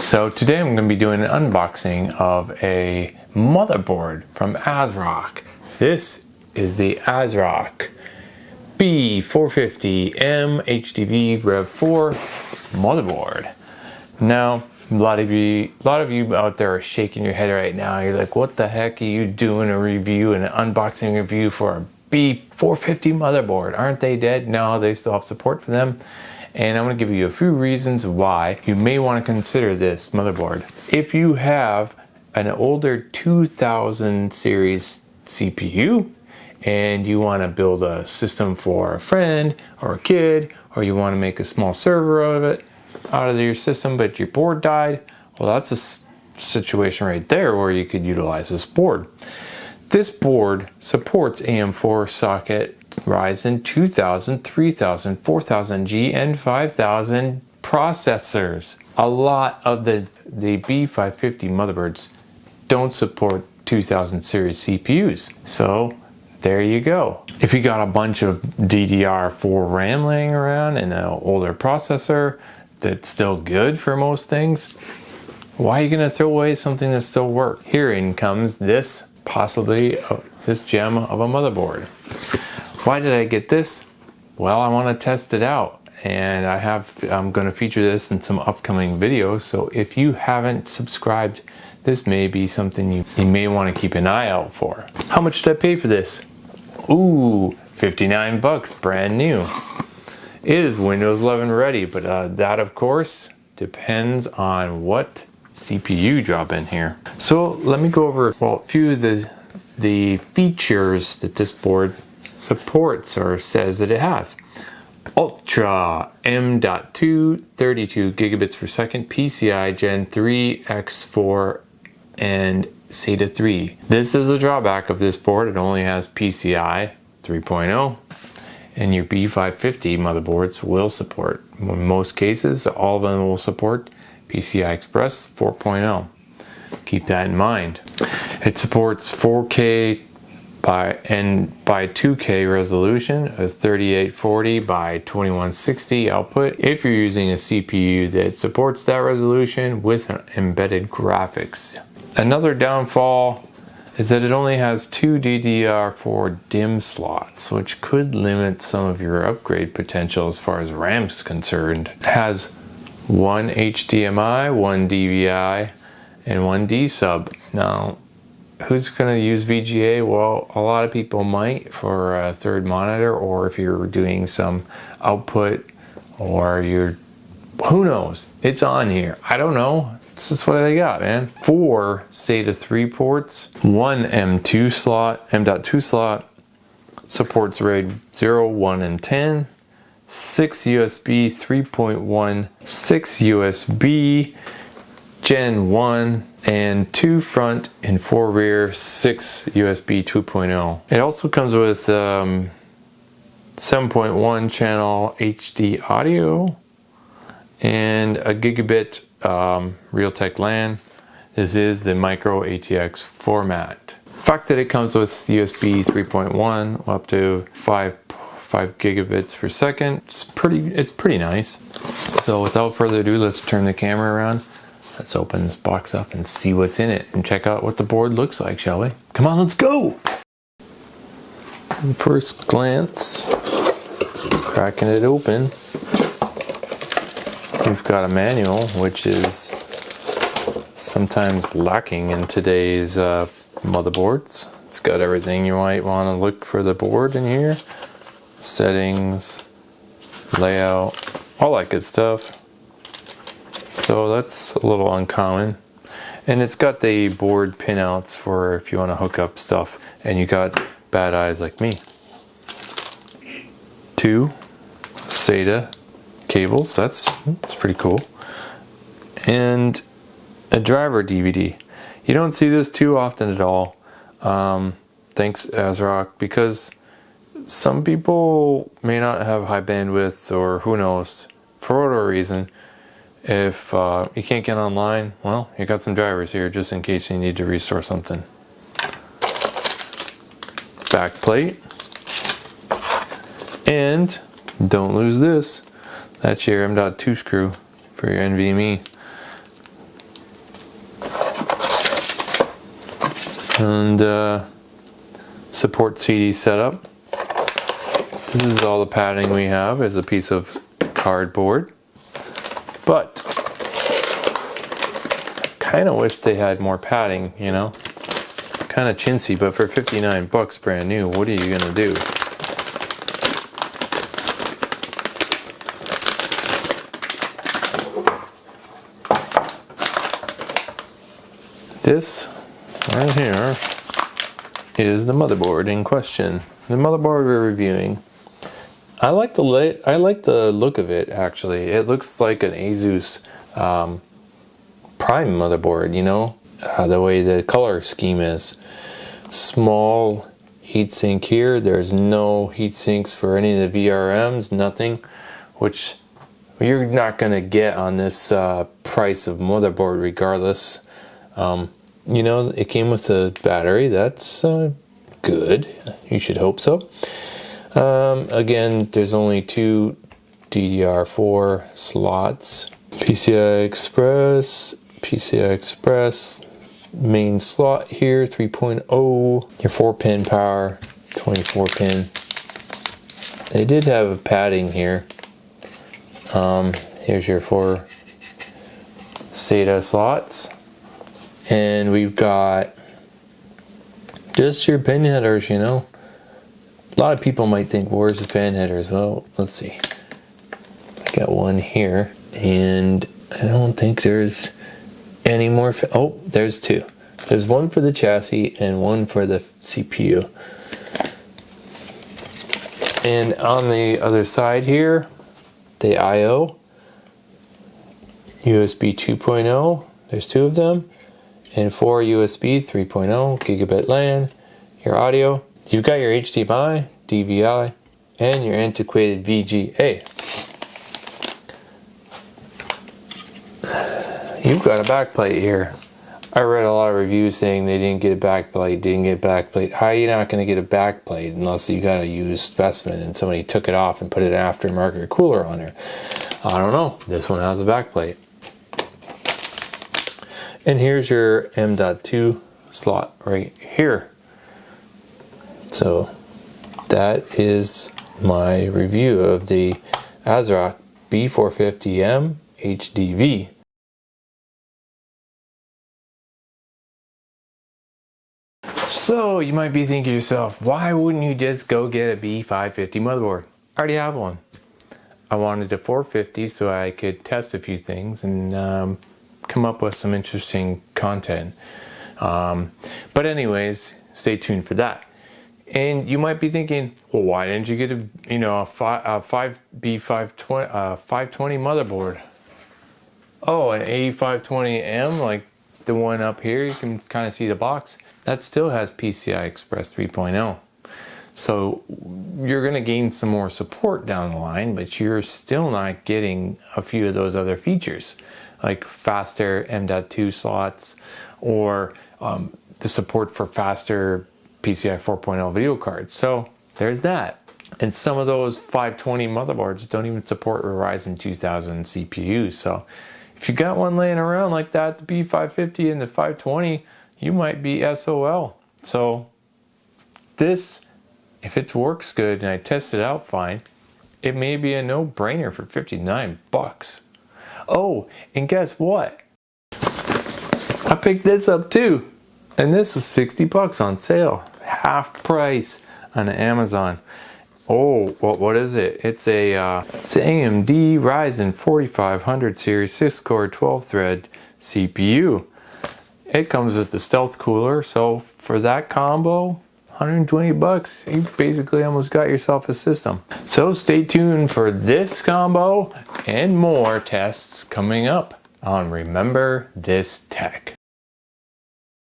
So today I'm going to be doing an unboxing of a motherboard from ASRock. This is the ASRock B450M HDV Rev 4 motherboard. Now, a lot of you out there are shaking your head right now. You're like, what the heck are you doing a review, an unboxing review for a B450 motherboard? Aren't they dead? No, they still have support for them. And I'm going to give you a few reasons why you may want to consider this motherboard. If you have an older 2000 series CPU and you want to build a system for a friend or a kid, or you want to make a small server out of your system, but your board died, well, that's a situation right there where you could utilize this board. This board supports AM4 socket Ryzen 2000, 3000, 4000G, and 5000 processors. A lot of the B550 motherboards don't support 2000 series CPUs. So there you go. If you got a bunch of DDR4 RAM laying around and an older processor that's still good for most things, why are you going to throw away something that still works? Herein comes this, possibly this gem of a motherboard. Why did I get this? Well, I want to test it out, and I'm going to feature this in some upcoming videos. So if you haven't subscribed, this may be something you may want to keep an eye out for. How much did I pay for this? Ooh, 59 bucks, brand new. It is Windows 11 ready, but that of course depends on what CPU you drop in here. So let me go over a few of the features that this board supports or says that it has. Ultra M.2 32 gigabits per second PCIe Gen 3 X4 and SATA 3. This is a drawback of this board. It only has PCIe 3.0, and your B550 motherboards will support, in most cases, all of them will support PCI Express 4.0. Keep that in mind. It supports 4K by 2K resolution, a 3840 by 2160 output if you're using a CPU that supports that resolution with embedded graphics. Another downfall is that it only has 2 DDR4 DIMM slots, which could limit some of your upgrade potential as far as RAM is concerned. It has 1 HDMI, 1 DVI, and 1 D-sub. Now, who's going to use VGA? Well, a lot of people might for a third monitor, or if you're doing some output, or who knows? It's on here. I don't know. This is what they got, man. 4 SATA 3 ports, 1 M.2 slot, supports RAID 0, 1, and 10, 6 USB 3.1, 6 USB Gen 1, and 2 front and 4 rear, 6 USB 2.0. It also comes with 7.1 channel HD audio and a gigabit Realtek LAN. This is the micro ATX format. The fact that it comes with USB 3.1 up to 5 gigabits per second, it's pretty nice. So without further ado, let's turn the camera around. Let's open this box up and see what's in it and check out what the board looks like, shall we? Come on, let's go! First glance, cracking it open, we've got a manual, which is sometimes lacking in today's motherboards. It's got everything you might want to look for the board in here. Settings, layout, all that good stuff. So that's a little uncommon. And it's got the board pinouts for if you want to hook up stuff and you got bad eyes like me. 2 SATA cables, that's pretty cool. And a driver DVD. You don't see this too often at all. Thanks ASRock, because some people may not have high bandwidth, or who knows, for whatever reason. If you can't get online, well, you got some drivers here just in case you need to restore something. Backplate. And don't lose this. That's your M.2 screw for your NVMe. and support CD setup. This is all the padding we have, is a piece of cardboard, but kind of wish they had more padding, you know. Kind of chintzy, but for 59 bucks brand new, what are you gonna do? This right here is the motherboard in question. The motherboard we're reviewing. I like the look of it, actually. It looks like an Asus Prime motherboard, you know, the way the color scheme is. Small heatsink here. There's no heat sinks for any of the VRMs, nothing, which you're not going to get on this price of motherboard regardless. You know, it came with a battery. That's good. You should hope so. Again, there's only 2 DDR4 slots. PCI Express, main slot here, 3.0, your 4-pin power, 24-pin. They did have a padding here. Here's your 4 SATA slots. And we've got just your pin headers, you know. A lot of people might think, where's the fan headers? Well, let's see. I got one here, and I don't think there's any more. Oh, there's 2. There's one for the chassis and one for the CPU. And on the other side here, the I/O, USB 2.0, there's 2 of them, and 4 USB 3.0 gigabit LAN, your audio. You've got your HDMI, DVI, and your antiquated VGA. You've got a backplate here. I read a lot of reviews saying they didn't get a backplate, How are you not going to get a backplate unless you got a used specimen and somebody took it off and put an aftermarket cooler on there? I don't know. This one has a backplate. And here's your M.2 slot right here. So that is my review of the ASRock B450M HDV. So you might be thinking to yourself, why wouldn't you just go get a B550 motherboard? I already have one. I wanted a 450 so I could test a few things and come up with some interesting content. But anyways, stay tuned for that. And you might be thinking, well, why didn't you get a B520 motherboard? Oh, an A520M, like the one up here, you can kind of see the box. That still has PCI Express 3.0. So you're going to gain some more support down the line, but you're still not getting a few of those other features, like faster M.2 slots or the support for faster PCI 4.0 video cards. So there's that. And some of those 520 motherboards don't even support Ryzen 2000 CPUs. So if you got one laying around like that, the B550 and the 520, you might be SOL. So this, if it works good and I test it out fine, it may be a no-brainer for 59 bucks. Oh, and guess what? I picked this up too. And this was 60 bucks on sale. Half price on Amazon. Oh, what is it? It's a it's an AMD Ryzen 4500 series 6-core 12-thread CPU. It comes with the stealth cooler, so for that combo, 120 bucks, you basically almost got yourself a system. So stay tuned for this combo and more tests coming up on Remember This Tech.